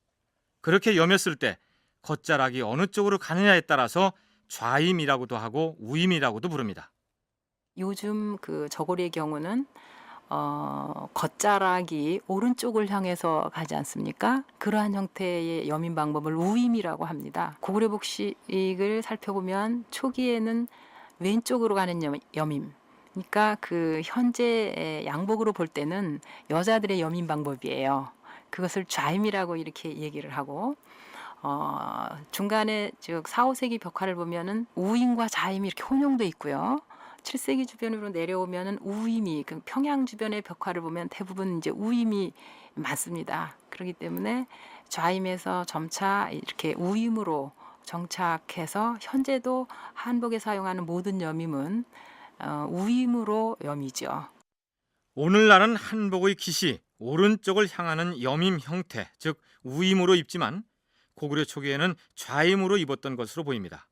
그렇게 여몄을 때 겉자락이 어느 쪽으로 가느냐에 따라서 좌임이라고도 하고 우임이라고도 부릅니다. 요즘 그 저고리의 경우는 겉자락이 오른쪽을 향해서 가지 않습니까? 그러한 형태의 여민 방법을 우임이라고 합니다. 고구려 복식을 살펴보면 초기에는 왼쪽으로 가는 여민, 그러니까 그 현재 양복으로 볼 때는 여자들의 여민 방법이에요. 그것을 좌임이라고 이렇게 얘기를 하고, 중간에 즉 4, 5세기 벽화를 보면은 우임과 좌임이 이렇게 혼용돼 있고요. 7세기 주변으로 내려오면은 우임이, 그 평양 주변의 벽화를 보면 대부분 이제 우임이 많습니다. 그렇기 때문에 좌임에서 점차 이렇게 우임으로 정착해서 현재도 한복에 사용하는 모든 여밈은 우임으로 여미죠. 오늘날은 한복의 깃이 오른쪽을 향하는 여밈 형태, 즉 우임으로 입지만 고구려 초기에는 좌임으로 입었던 것으로 보입니다.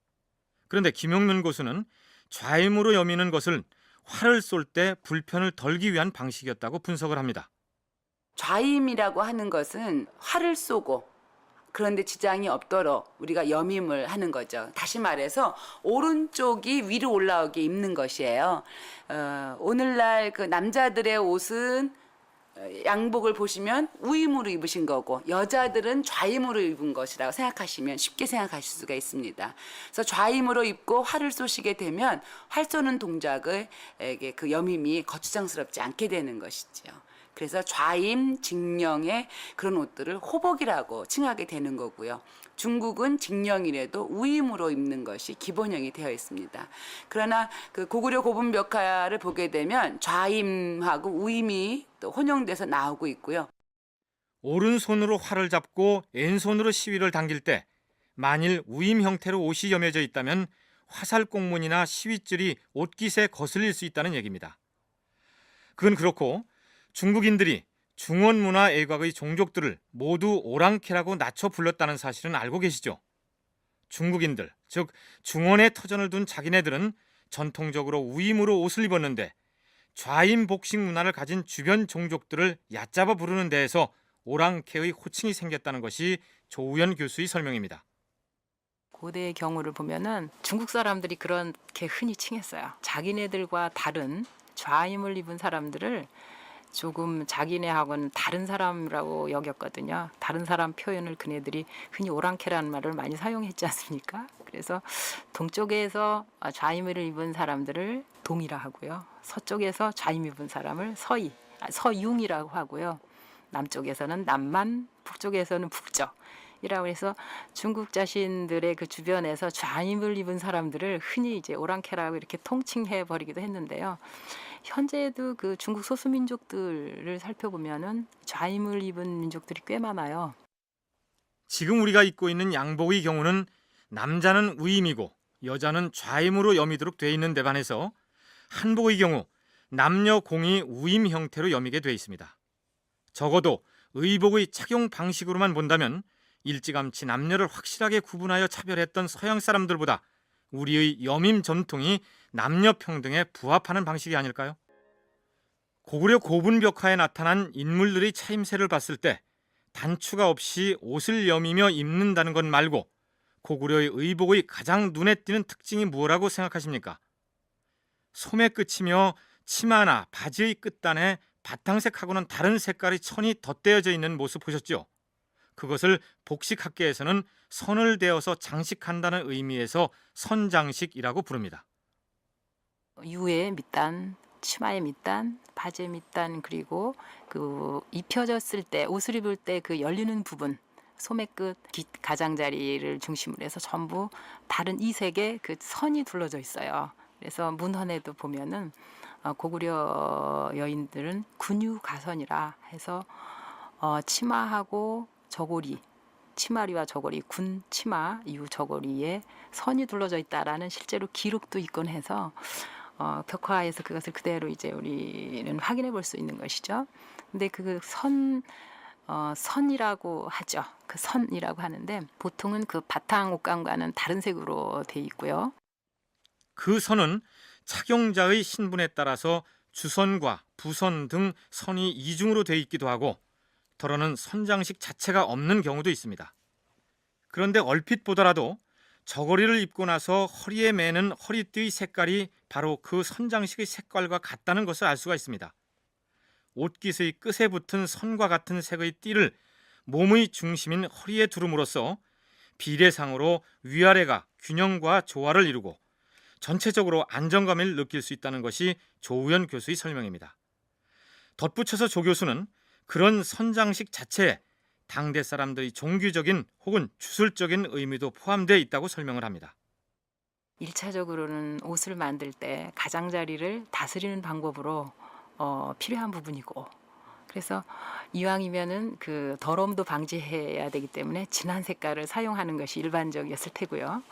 그런데 김용면 고수는 좌임으로 여미는 것을 활을 쏠 때 불편을 덜기 위한 방식이었다고 분석을 합니다. 좌임이라고 하는 것은 활을 쏘고 그런데 지장이 없도록 우리가 여밈을 하는 거죠. 다시 말해서 오른쪽이 위로 올라오게 입는 것이에요. 오늘날 그 남자들의 옷은 양복을 보시면 우임으로 입으신 거고 여자들은 좌임으로 입은 것이라고 생각하시면 쉽게 생각하실 수가 있습니다. 그래서 좌임으로 입고 활을 쏘시게 되면 활 쏘는 동작을 그 여밈이 거추장스럽지 않게 되는 것이죠. 그래서 좌임, 직령의 그런 옷들을 호복이라고 칭하게 되는 거고요. 중국은 직령이라도 우임으로 입는 것이 기본형이 되어 있습니다. 그러나 그 고구려 고분 벽화를 보게 되면 좌임하고 우임이 또 혼용돼서 나오고 있고요. 오른손으로 활을 잡고 왼손으로 시위를 당길 때 만일 우임 형태로 옷이 여며져 있다면 화살 꽁문이나 시위줄이 옷깃에 거슬릴 수 있다는 얘기입니다. 그건 그렇고 중국인들이 중원 문화 애곽의 종족들을 모두 오랑캐라고 낮춰 불렀다는 사실은 알고 계시죠? 중국인들, 즉 중원에 터전을 둔 자기네들은 전통적으로 우임으로 옷을 입었는데 좌임 복식 문화를 가진 주변 종족들을 얕잡아 부르는 데에서 오랑캐의 호칭이 생겼다는 것이 조우연 교수의 설명입니다. 고대의 경우를 보면은 중국 사람들이 그렇게 흔히 칭했어요. 자기네들과 다른 좌임을 입은 사람들을 조금 자기네하고는 다른 사람이라고 여겼거든요. 다른 사람 표현을 그네들이 흔히 오랑캐라는 말을 많이 사용했지 않습니까? 그래서 동쪽에서 좌임을 입은 사람들을 동이라 하고요. 서쪽에서 좌임 입은 사람을 서융이라고 하고요. 남쪽에서는 남만, 북쪽에서는 북적. 이라고 해서 중국 자신들의 그 주변에서 좌임을 입은 사람들을 흔히 이제 오랑캐라고 이렇게 통칭해 버리기도 했는데요. 현재도 그 중국 소수민족들을 살펴보면은 좌임을 입은 민족들이 꽤 많아요. 지금 우리가 입고 있는 양복의 경우는 남자는 우임이고 여자는 좌임으로 여미도록 돼 있는 데 반해서 한복의 경우 남녀 공이 우임 형태로 여미게 돼 있습니다. 적어도 의복의 착용 방식으로만 본다면 일찌감치 남녀를 확실하게 구분하여 차별했던 서양 사람들보다 우리의 여밈 전통이 남녀 평등에 부합하는 방식이 아닐까요? 고구려 고분 벽화에 나타난 인물들의 차림새를 봤을 때 단추가 없이 옷을 여미며 입는다는 것 말고 고구려의 의복의 가장 눈에 띄는 특징이 무엇이라고 생각하십니까? 소매 끝이며 치마나 바지의 끝단에 바탕색하고는 다른 색깔의 천이 덧대어져 있는 모습 보셨죠? 그것을 복식학계에서는 선을 대어서 장식한다는 의미에서 선장식이라고 부릅니다. 유의 밑단, 치마의 밑단, 바지의 밑단, 그리고 그 입혀졌을 때 옷을 입을 때 그 열리는 부분, 소매끝, 가장자리를 중심으로 해서 전부 다른 이색의 그 선이 둘러져 있어요. 그래서 문헌에도 보면은 고구려 여인들은 군유가선이라 해서 치마하고 저고리, 치마리와 저고리, 군 치마, 유 저고리에 선이 둘러져 있다라는 실제로 기록도 있곤 해서 벽화에서 그것을 그대로 이제 우리는 확인해 볼 수 있는 것이죠. 근데 그 선이라고 하죠. 그 선이라고 하는데 보통은 그 바탕 옷감과는 다른 색으로 돼 있고요. 그 선은 착용자의 신분에 따라서 주선과 부선 등 선이 이중으로 돼 있기도 하고 더러는 선장식 자체가 없는 경우도 있습니다. 그런데 얼핏 보더라도 저고리를 입고 나서 허리에 매는 허리띠의 색깔이 바로 그 선장식의 색깔과 같다는 것을 알 수가 있습니다. 옷깃의 끝에 붙은 선과 같은 색의 띠를 몸의 중심인 허리에 두름으로써 비례상으로 위아래가 균형과 조화를 이루고 전체적으로 안정감을 느낄 수 있다는 것이 조우연 교수의 설명입니다. 덧붙여서 조 교수는 그런 선장식 자체에 당대 사람들의 종교적인 혹은 주술적인 의미도 포함되어 있다고 설명을 합니다. 1차적으로는 옷을 만들 때 가장자리를 다스리는 방법으로 필요한 부분이고, 그래서 이왕이면은 그 더러움도 방지해야 되기 때문에 진한 색깔을 사용하는 것이 일반적이었을 테고요.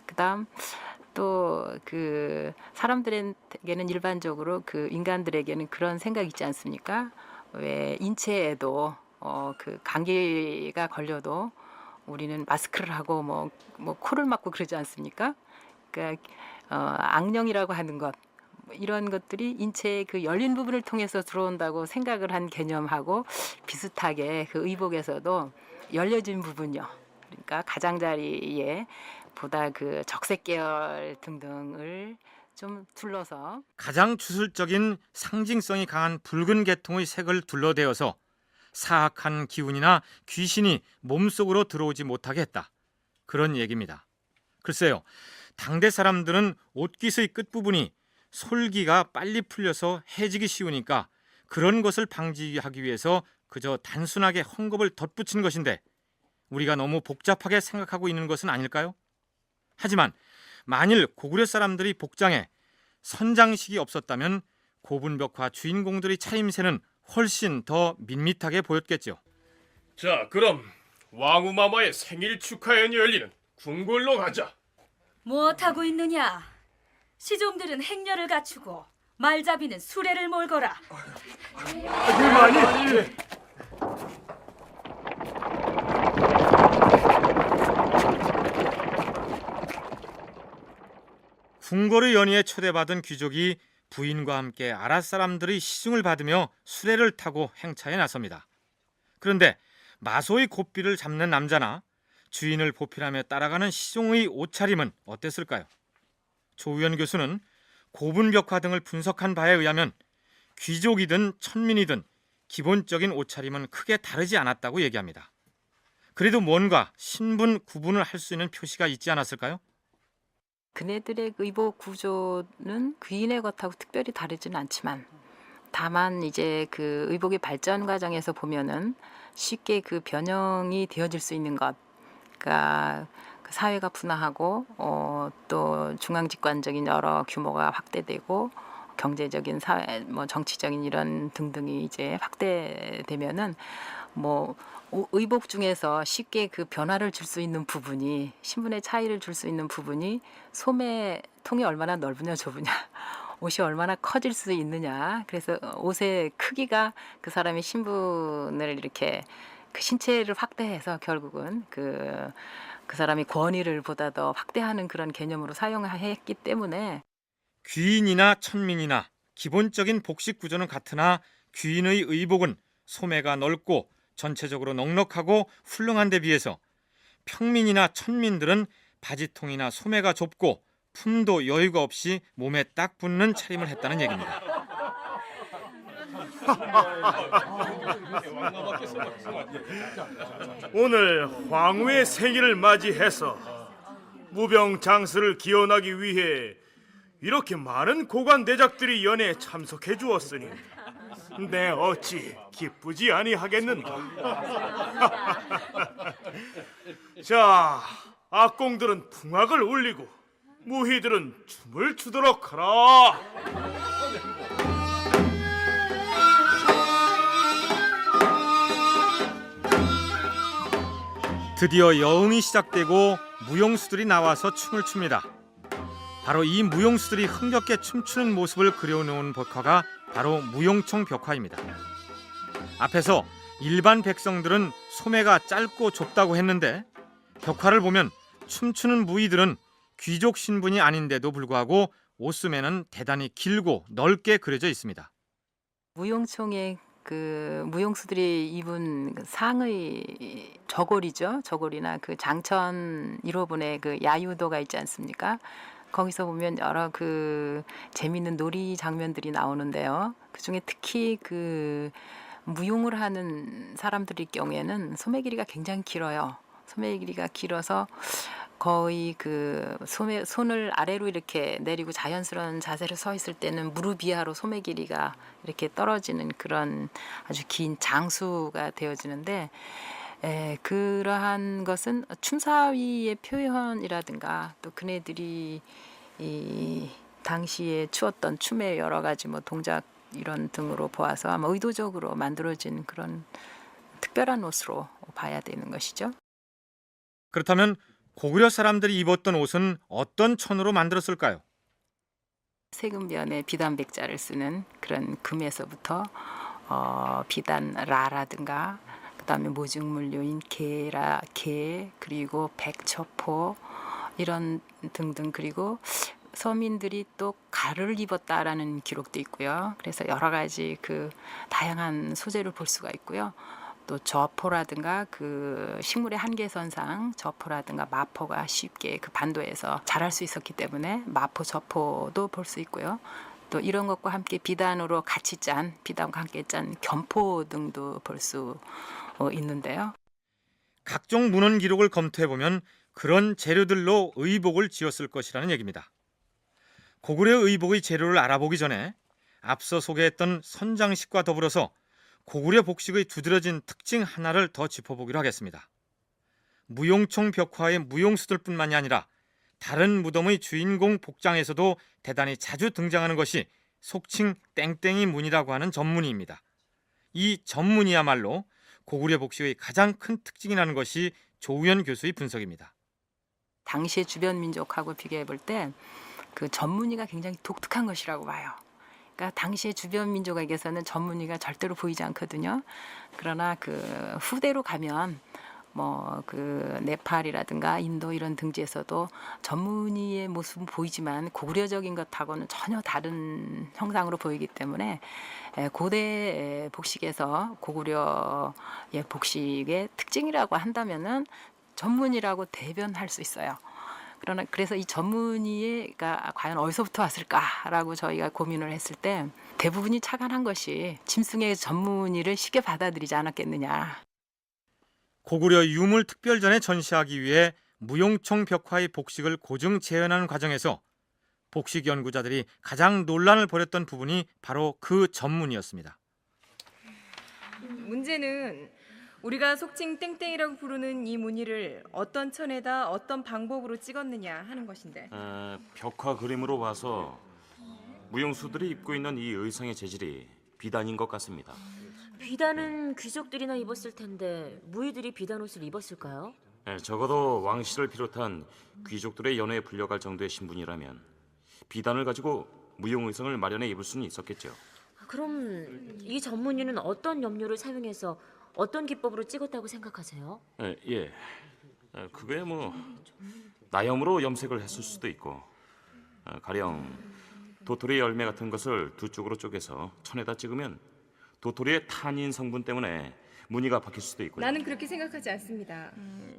그다음 또 그 사람들에게는 일반적으로 그 인간들에게는 그런 생각이 있지 않습니까? 왜 인체에도 그 감기가 걸려도 우리는 마스크를 하고 뭐 코를 막고 그러지 않습니까? 그러니까 악령이라고 하는 것, 이런 것들이 인체의 그 열린 부분을 통해서 들어온다고 생각을 한 개념하고 비슷하게 그 의복에서도 열려진 부분요. 그러니까 가장자리에 보다 그 적색 계열 등등을 좀 둘러서 가장 주술적인 상징성이 강한 붉은 계통의 색을 둘러대어서 사악한 기운이나 귀신이 몸속으로 들어오지 못하게 했다. 그런 얘기입니다. 글쎄요, 당대 사람들은 옷깃의 끝부분이 솔기가 빨리 풀려서 해지기 쉬우니까 그런 것을 방지하기 위해서 그저 단순하게 헝겊을 덧붙인 것인데 우리가 너무 복잡하게 생각하고 있는 것은 아닐까요? 하지만 만일 고구려 사람들이 복장에 선장식이 없었다면 고분벽화 주인공들의 차림새는 훨씬 더 밋밋하게 보였겠죠. 자, 그럼 왕우마마의 생일 축하연이 열리는 궁궐로 가자. 무엇하고 있느냐? 시종들은 행렬을 갖추고 말잡이는 수레를 몰거라. 궁궐의 연희에 초대받은 귀족이 부인과 함께 아랍 사람들의 시중을 받으며 수레를 타고 행차에 나섭니다. 그런데 마소의 고삐를 잡는 남자나 주인을 보필하며 따라가는 시종의 옷차림은 어땠을까요? 조우현 교수는 고분벽화 등을 분석한 바에 의하면 귀족이든 천민이든 기본적인 옷차림은 크게 다르지 않았다고 얘기합니다. 그래도 뭔가 신분 구분을 할 수 있는 표시가 있지 않았을까요? 그네들의 의복 구조는 귀인의 것하고 특별히 다르지는 않지만 다만 이제 그 의복의 발전 과정에서 보면은 쉽게 그 변형이 되어질 수 있는 것, 그러니까 그 사회가 분화하고 또 중앙집권적인 여러 규모가 확대되고 경제적인 사회, 뭐 정치적인 이런 등등이 이제 확대되면은 뭐 의복 중에서 쉽게 그 변화를 줄 수 있는 부분이 신분의 차이를 줄 수 있는 부분이 소매 통이 얼마나 넓으냐 좁으냐 옷이 얼마나 커질 수 있느냐 그래서 옷의 크기가 그 사람의 신분을 이렇게 그 신체를 확대해서 결국은 그 사람이 권위를 보다 더 확대하는 그런 개념으로 사용했기 때문에 귀인이나 천민이나 기본적인 복식 구조는 같으나 귀인의 의복은 소매가 넓고 전체적으로 넉넉하고 훌륭한 데 비해서 평민이나 천민들은 바지통이나 소매가 좁고 품도 여유가 없이 몸에 딱 붙는 차림을 했다는 얘기입니다. 오늘 황후의 생일을 맞이해서 무병장수를 기원하기 위해 이렇게 많은 고관대작들이 연회에 참석해 주었으니 내 어찌 기쁘지 아니하겠는가. 자, 악공들은 풍악을 울리고 무희들은 춤을 추도록 하라. 드디어 여흥이 시작되고 무용수들이 나와서 춤을 춥니다. 바로 이 무용수들이 흥겹게 춤추는 모습을 그려놓은 벽화가 바로 무용총 벽화입니다. 앞에서 일반 백성들은 소매가 짧고 좁다고 했는데 벽화를 보면 춤추는 무희들은 귀족 신분이 아닌데도 불구하고 옷소매는 대단히 길고 넓게 그려져 있습니다. 무용총의 그 무용수들이 입은 그 상의 저고리죠. 저고리나 그 장천 1호분의 그 야유도가 있지 않습니까? 거기서 보면 여러 그 재미있는 놀이 장면들이 나오는데요. 그중에 특히 그 무용을 하는 사람들의 경우에는 소매 길이가 굉장히 길어요. 소매 길이가 길어서 거의 그 손을 아래로 이렇게 내리고 자연스러운 자세로 서 있을 때는 무릎 이하로 소매 길이가 이렇게 떨어지는 그런 아주 긴 장수가 되어지는데 그러한 것은 춤사위의 표현이라든가 또 그네들이 이 당시에 추었던 춤의 여러 가지 뭐 동작 이런 등으로 보아서 아마 의도적으로 만들어진 그런 특별한 옷으로 봐야 되는 것이죠. 그렇다면 고구려 사람들이 입었던 옷은 어떤 천으로 만들었을까요? 세금변에 비단백자를 쓰는 그런 금에서부터 비단라라든가 그다음에 모직물류인 개 그리고 백초포 이런 등등 그리고 서민들이 또 가를 입었다라는 기록도 있고요. 그래서 여러 가지 그 다양한 소재를 볼 수가 있고요. 또 저포라든가 그 식물의 한계선상 저포라든가 마포가 쉽게 그 반도에서 자랄 수 있었기 때문에 마포, 저포도 볼 수 있고요. 또 이런 것과 함께 비단으로 같이 짠, 비단과 함께 짠 견포 등도 볼 수 있는데요. 각종 문헌 기록을 검토해보면 그런 재료들로 의복을 지었을 것이라는 얘기입니다. 고구려 의복의 재료를 알아보기 전에 앞서 소개했던 선장식과 더불어서 고구려 복식의 두드러진 특징 하나를 더 짚어보기로 하겠습니다. 무용총 벽화의 무용수들뿐만이 아니라 다른 무덤의 주인공 복장에서도 대단히 자주 등장하는 것이 속칭 땡땡이 문이라고 하는 전무늬입니다. 이 전무늬야말로 고구려 복식의 가장 큰 특징이라는 것이 조우현 교수의 분석입니다. 당시의 주변 민족하고 비교해 볼 때 그 전무늬가 굉장히 독특한 것이라고 봐요. 그러니까 당시의 주변 민족에게서는 전무늬가 절대로 보이지 않거든요. 그러나 그 후대로 가면 뭐 그 네팔이라든가 인도 이런 등지에서도 전무늬의 모습은 보이지만 고구려적인 것하고는 전혀 다른 형상으로 보이기 때문에 고대 복식에서 고구려의 복식의 특징이라고 한다면은 전무늬라고 대변할 수 있어요. 그래서 이 전무늬가 과연 어디서부터 왔을까라고 저희가 고민을 했을 때 대부분이 착안한 것이 짐승의 전무늬를 쉽게 받아들이지 않았겠느냐. 고구려 유물 특별전에 전시하기 위해 무용총 벽화의 복식을 고증 재현하는 과정에서 복식 연구자들이 가장 논란을 벌였던 부분이 바로 그 전문이었습니다. 문제는 우리가 속칭 땡땡이라고 부르는 이 무늬를 어떤 천에다 어떤 방법으로 찍었느냐 하는 것인데 벽화 그림으로 봐서 무용수들이 입고 있는 이 의상의 재질이 비단인 것 같습니다. 비단은 귀족들이나 입었을 텐데 무의들이 비단 옷을 입었을까요? 적어도 왕실을 비롯한 귀족들의 연회에 불려갈 정도의 신분이라면 비단을 가지고 무용 의상을 마련해 입을 수는 있었겠죠. 그럼 이 전무늬는 어떤 염료를 사용해서 어떤 기법으로 찍었다고 생각하세요? 그게 뭐 나염으로 염색을 했을 수도 있고 가령 도토리 열매 같은 것을 두 쪽으로 쪼개서 천에다 찍으면 도토리의 탄닌 성분 때문에 무늬가 바뀔 수도 있고요. 나는 그렇게 생각하지 않습니다.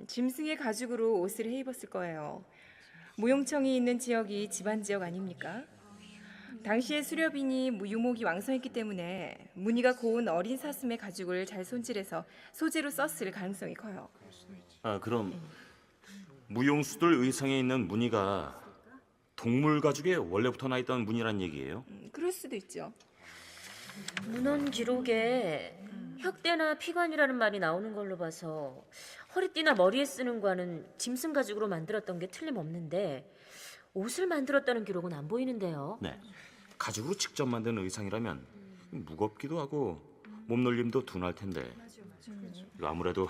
짐승의 가죽으로 옷을 해 입었을 거예요. 무용청이 있는 지역이 집안 지역 아닙니까? 당시에 수렵이니 유목이 왕성했기 때문에 무늬가 고운 어린 사슴의 가죽을 잘 손질해서 소재로 썼을 가능성이 커요. 그럼 무용수들 의상에 있는 무늬가 동물 가죽에 원래부터 나 있던 무늬란 얘기예요? 그럴 수도 있죠. 문헌 기록에 혁대나 피관이라는 말이 나오는 걸로 봐서 허리띠나 머리에 쓰는 관은 짐승 가죽으로 만들었던 게 틀림없는데 옷을 만들었다는 기록은 안 보이는데요. 네, 가죽으로 직접 만든 의상이라면 무겁기도 하고 몸놀림도 둔할 텐데 아무래도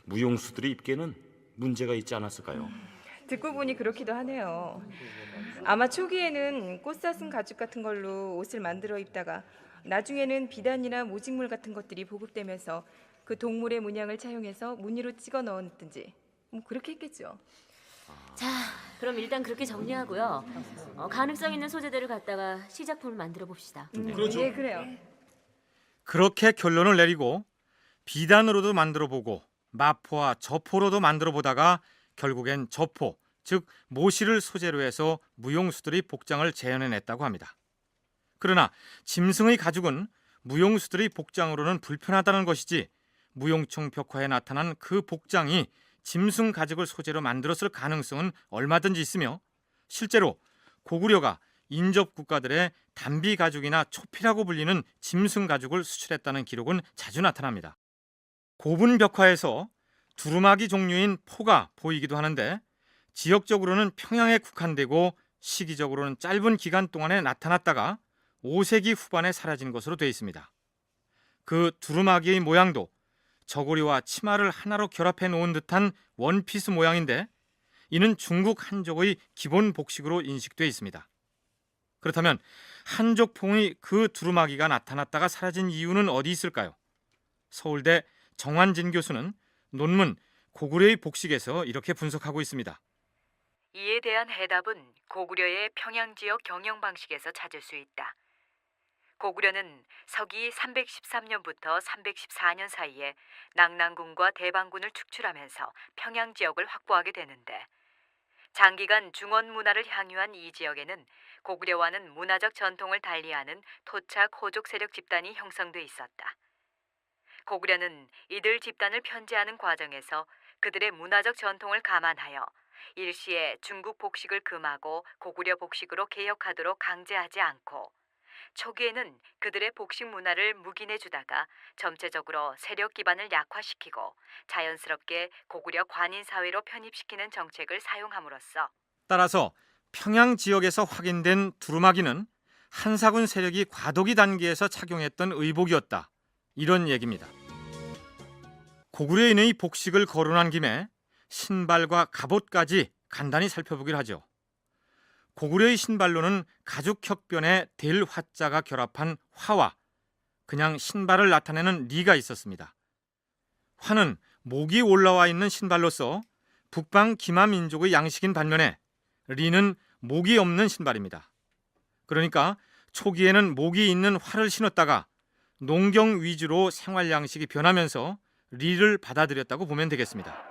무용수들이 입기에는 문제가 있지 않았을까요? 듣고 보니 그렇기도 하네요. 아마 초기에는 꽃사슴 가죽 같은 걸로 옷을 만들어 입다가 나중에는 비단이나 모직물 같은 것들이 보급되면서 그 동물의 문양을 차용해서 무늬로 찍어 넣었든지 그렇게 했겠죠. 자, 그럼 일단 그렇게 정리하고요. 가능성 있는 소재들을 갖다가 시작품을 만들어 봅시다. 그렇죠. 예, 그래요. 그렇게 결론을 내리고 비단으로도 만들어보고 마포와 저포로도 만들어보다가 결국엔 저포, 즉 모시를 소재로 해서 무용수들이 복장을 재현해냈다고 합니다. 그러나 짐승의 가죽은 무용수들의 복장으로는 불편하다는 것이지 무용총 벽화에 나타난 그 복장이 짐승 가죽을 소재로 만들었을 가능성은 얼마든지 있으며 실제로 고구려가 인접 국가들의 단비 가죽이나 초피라고 불리는 짐승 가죽을 수출했다는 기록은 자주 나타납니다. 고분 벽화에서 두루마기 종류인 포가 보이기도 하는데 지역적으로는 평양에 국한되고 시기적으로는 짧은 기간 동안에 나타났다가 5세기 후반에 사라진 것으로 되어 있습니다. 그 두루마기의 모양도 저고리와 치마를 하나로 결합해 놓은 듯한 원피스 모양인데 이는 중국 한족의 기본 복식으로 인식되어 있습니다. 그렇다면 한족풍의 그 두루마기가 나타났다가 사라진 이유는 어디 있을까요? 서울대 정환진 교수는 논문 고구려의 복식에서 이렇게 분석하고 있습니다. 이에 대한 해답은 고구려의 평양 지역 경영 방식에서 찾을 수 있다. 고구려는 서기 313년부터 314년 사이에 낙랑군과 대방군을 축출하면서 평양 지역을 확보하게 되는데 장기간 중원 문화를 향유한 이 지역에는 고구려와는 문화적 전통을 달리하는 토착 호족 세력 집단이 형성돼 있었다. 고구려는 이들 집단을 편제하는 과정에서 그들의 문화적 전통을 감안하여 일시에 중국 복식을 금하고 고구려 복식으로 개혁하도록 강제하지 않고 초기에는 그들의 복식 문화를 묵인해 주다가 점체적으로 세력 기반을 약화시키고 자연스럽게 고구려 관인 사회로 편입시키는 정책을 사용함으로써 따라서 평양 지역에서 확인된 두루마기는 한사군 세력이 과도기 단계에서 착용했던 의복이었다. 이런 얘기입니다. 고구려인의 복식을 거론한 김에 신발과 갑옷까지 간단히 살펴보기로 하죠. 고구려의 신발로는 가죽혁변에 될 화자가 결합한 화와 그냥 신발을 나타내는 리가 있었습니다. 화는 목이 올라와 있는 신발로서 북방 기마 민족의 양식인 반면에 리는 목이 없는 신발입니다. 그러니까 초기에는 목이 있는 화를 신었다가 농경 위주로 생활 양식이 변하면서 리를 받아들였다고 보면 되겠습니다.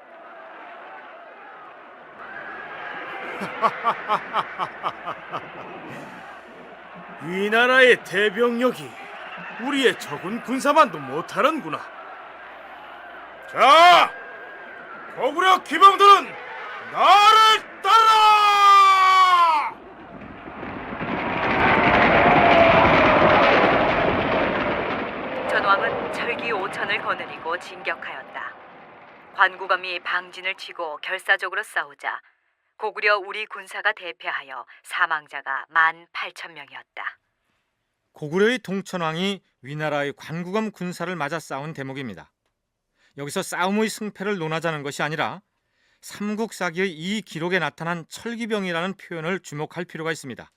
위나라의 대병력이 우리의 적은 군사만도 못하는구나. 자, 고구려 기병들은 나를 따라! 전왕은 철기 5천을 거느리고 진격하였다. 관구검이 방진을 치고 결사적으로 싸우자 고구려 우리 군사가 대패하여 사망자가 18,000명이었다. 고구려의 동천왕이 위나라의 관구검 군사를 맞아 싸운 대목입니다. 여기서 싸움의 승패를 논하자는 것이 아니라 삼국사기의 이 기록에 나타난 철기병이라는 표현을 주목할 필요가 있습니다.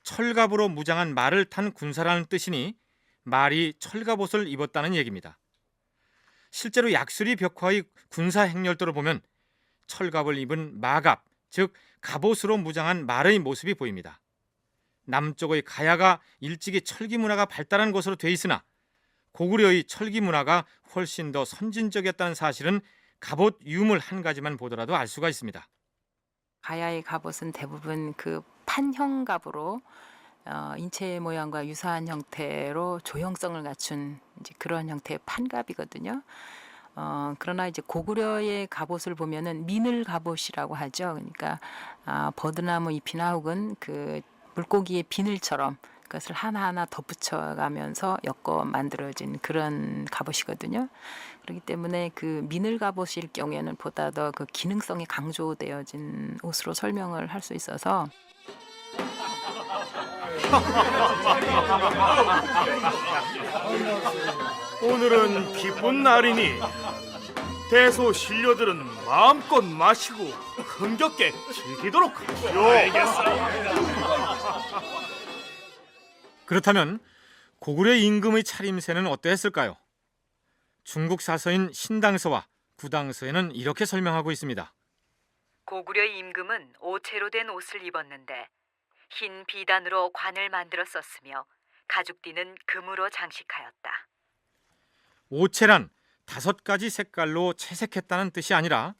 철갑으로 무장한 말을 탄 군사라는 뜻이니 말이 철갑옷을 입었다는 얘기입니다. 실제로 약수리 벽화의 군사 행렬도를 보면 철갑을 입은 마갑, 즉 갑옷으로 무장한 말의 모습이 보입니다. 남쪽의 가야가 일찍이 철기 문화가 발달한 곳으로 돼 있으나 고구려의 철기 문화가 훨씬 더 선진적이었다는 사실은 갑옷 유물 한 가지만 보더라도 알 수가 있습니다. 가야의 갑옷은 대부분 그 판형갑으로 인체 모양과 유사한 형태로 조형성을 갖춘 이제 그런 형태의 판갑이거든요. 그러나 이제 고구려의 갑옷을 보면은 미늘 갑옷이라고 하죠. 그러니까 버드나무 잎이나 혹은 그 물고기의 비늘처럼 그것을 하나하나 덧붙여가면서 엮어 만들어진 그런 갑옷이거든요. 그렇기 때문에 그 미늘 갑옷일 경우에는 보다 더 그 기능성이 강조되어진 옷으로 설명을 할 수 있어서 오늘은 기쁜 날이니 대소신료들은 마음껏 마시고 흥겹게 즐기도록 하시오. 그렇다면 고구려 임금의 차림새는 어떠했을까요? 중국 사서인 신당서와 구당서에는 이렇게 설명하고 있습니다. 고구려 임금은 오체로 된 옷을 입었는데 흰 비단으로 관을 만들어 썼으며 가죽띠는 금으로 장식하였다. 오체란 5가지 색깔로 채색했다는 뜻이 아니라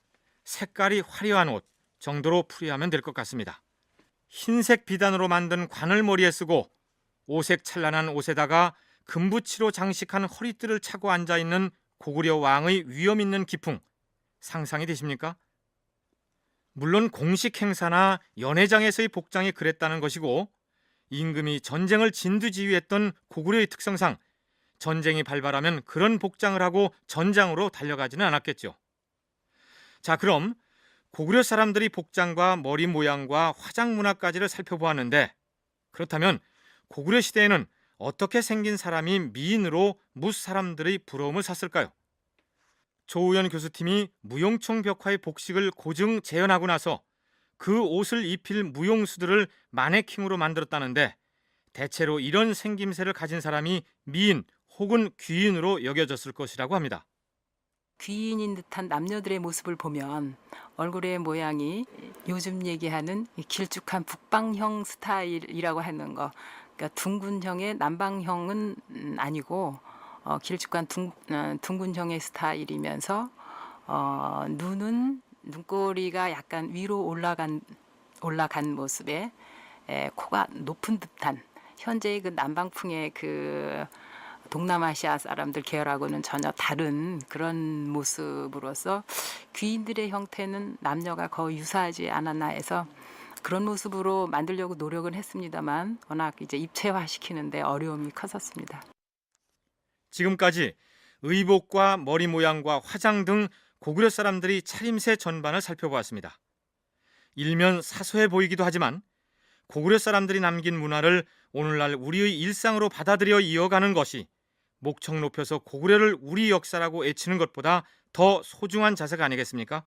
색깔이 화려한 옷 정도로 풀이하면 될 것 같습니다. 흰색 비단으로 만든 관을 머리에 쓰고 오색 찬란한 옷에다가 금붙이로 장식한 허리띠를 차고 앉아있는 고구려 왕의 위엄 있는 기풍 상상이 되십니까? 물론 공식 행사나 연회장에서의 복장이 그랬다는 것이고 임금이 전쟁을 진두지휘했던 고구려의 특성상 전쟁이 발발하면 그런 복장을 하고 전장으로 달려가지는 않았겠죠. 자, 그럼 고구려 사람들이 복장과 머리 모양과 화장 문화까지를 살펴보았는데 그렇다면 고구려 시대에는 어떻게 생긴 사람이 미인으로 무 사람들의 부러움을 샀을까요? 조우연 교수팀이 무용총 벽화의 복식을 고증 재현하고 나서 그 옷을 입힐 무용수들을 마네킹으로 만들었다는데 대체로 이런 생김새를 가진 사람이 미인 혹은 귀인으로 여겨졌을 것이라고 합니다. 귀인인 듯한 남녀들의 모습을 보면 얼굴의 모양이 요즘 얘기하는 길쭉한 북방형 스타일이라고 하는 거, 그러니까 그러니까 둥근형의 남방형은 아니고 길쭉한 둥근형의 스타일이면서 눈꼬리가 약간 위로 올라간 모습에 코가 높은 듯한 현재의 그 남방풍의 그 동남아시아 사람들 계열하고는 전혀 다른 그런 모습으로서 귀인들의 형태는 남녀가 거의 유사하지 않았나 해서 그런 모습으로 만들려고 노력은 했습니다만 워낙 이제 입체화시키는데 어려움이 컸었습니다. 지금까지 의복과 머리 모양과 화장 등 고구려 사람들이 차림새 전반을 살펴보았습니다. 일면 사소해 보이기도 하지만 고구려 사람들이 남긴 문화를 오늘날 우리의 일상으로 받아들여 이어가는 것이 목청 높여서 고구려를 우리 역사라고 애치는 것보다 더 소중한 자세가 아니겠습니까?